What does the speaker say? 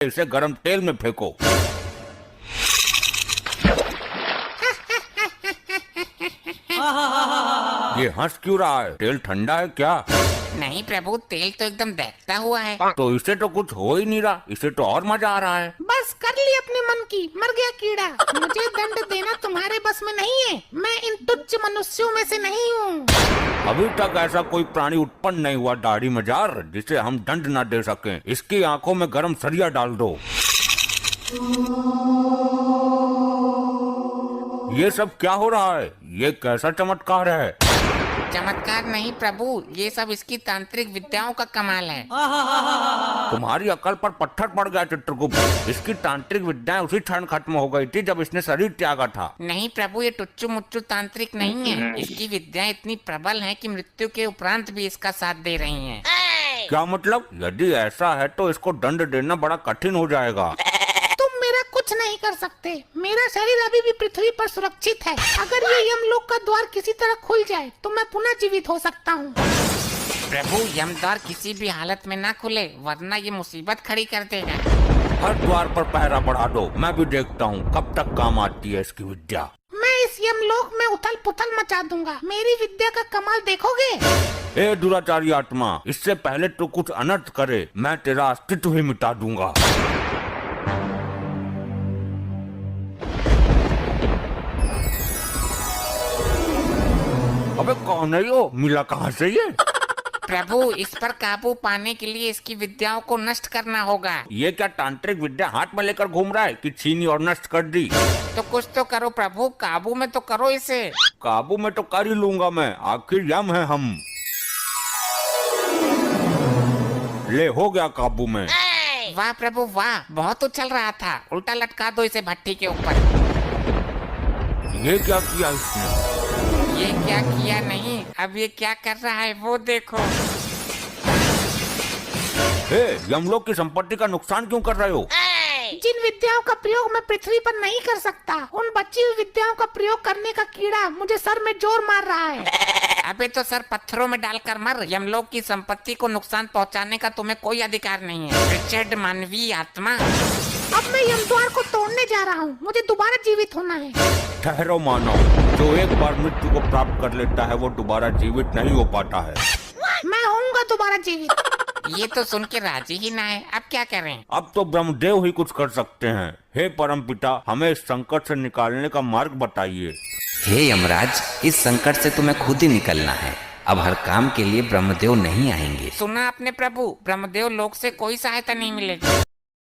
इसे गरम तेल में फेंको। ये हंस क्यों रहा है? तेल ठंडा है क्या? नहीं प्रभु, तेल तो एकदम दहकता हुआ है। तो इसे तो कुछ हो ही नहीं रहा, इसे तो और मजा आ रहा है। बस कर ली अपने मन की, मर गया कीड़ा। मुझे दंड देना तुम्हारे बस में नहीं है, मैं इन तुच्छ मनुष्यों में से नहीं हूँ। अभी तक ऐसा कोई प्राणी उत्पन्न नहीं हुआ दाढ़ी मजार जिसे हम दंड न दे सकें। इसकी आंखों में गरम सरिया डाल दो। ये सब क्या हो रहा है? ये कैसा चमत्कार है? चमत्कार नहीं प्रभु, ये सब इसकी तांत्रिक विद्याओं का कमाल है। तुम्हारी अकल पर पत्थर पड़ गया चित्रगुप्त। इसकी तांत्रिक विद्याएं उसी क्षण खत्म हो गई थी जब इसने शरीर त्यागा था। नहीं प्रभु, ये टुच्चू मुच्चू तांत्रिक नहीं है। इसकी विद्याएं इतनी प्रबल हैं कि मृत्यु के उपरांत भी इसका साथ दे रही हैं। क्या मतलब? यदि ऐसा है तो इसको दंड देना बड़ा कठिन हो जाएगा। तुम मेरा कुछ नहीं कर सकते, मेरा शरीर अभी भी पृथ्वी पर सुरक्षित है। अगर ये यमलोक का द्वार किसी तरह खुल जाए तो मैं पुनः जीवित हो सकता हूँ। प्रभु, यमद्वार किसी भी हालत में ना खुले, वरना ये मुसीबत खड़ी कर देगा। हर द्वार पर पहरा बढ़ा दो, मैं भी देखता हूँ कब तक काम आती है इसकी विद्या। मैं इस यमलोक में उथल पुथल मचा दूंगा, मेरी विद्या का कमाल देखोगे। ए दुराचारी आत्मा, इससे पहले तो कुछ अनर्थ करे, मैं तेरा अस्तित्व ही मिटा दूंगा। अबे कौन है यो? मिला कहाँ से ये? प्रभु, इस पर काबू पाने के लिए इसकी विद्याओं को नष्ट करना होगा। ये क्या तांत्रिक विद्या हाथ में लेकर घूम रहा है कि छीनी और नष्ट कर दी? तो कुछ तो करो प्रभु, काबू में तो करो इसे। काबू में तो कर ही लूंगा मैं, आखिर यम है हम। ले हो गया काबू में। वाह प्रभु वाह, बहुत उछल रहा था। उल्टा लटका दो इसे भट्टी के ऊपर। ये क्या किया इसने? ये क्या किया नहीं, अब ये क्या कर रहा है वो देखो। हे, यमलोक की संपत्ति का नुकसान क्यों कर रहे हो? जिन विद्याओं का प्रयोग मैं पृथ्वी पर नहीं कर सकता, उन बची हुई विद्याओं का प्रयोग करने का कीड़ा मुझे सर में जोर मार रहा है। अबे तो सर पत्थरों में डालकर मर। यमलोक की संपत्ति को नुकसान पहुंचाने का तुम्हें कोई अधिकार नहीं है, रिचर्ड मानवीय आत्मा। अब मैं यमद्वार को तोड़ने जा रहा हूँ, मुझे दोबारा जीवित होना है। ठहरो मानव, जो एक बार मृत्यु को प्राप्त कर लेता है वो दोबारा जीवित नहीं हो पाता है। मैं होऊंगा दोबारा जीवित। ये तो सुन के राजी ही ना है, अब क्या करें? अब तो ब्रह्मदेव ही कुछ कर सकते हैं। हे परमपिता, हमें इस संकट से निकालने का मार्ग बताइए। हे यमराज, इस संकट से तुम्हें खुद ही निकलना है। अब हर काम के लिए ब्रह्मदेव नहीं आएंगे। सुना आपने प्रभु, ब्रह्मदेव लोक से कोई सहायता नहीं मिलेगी।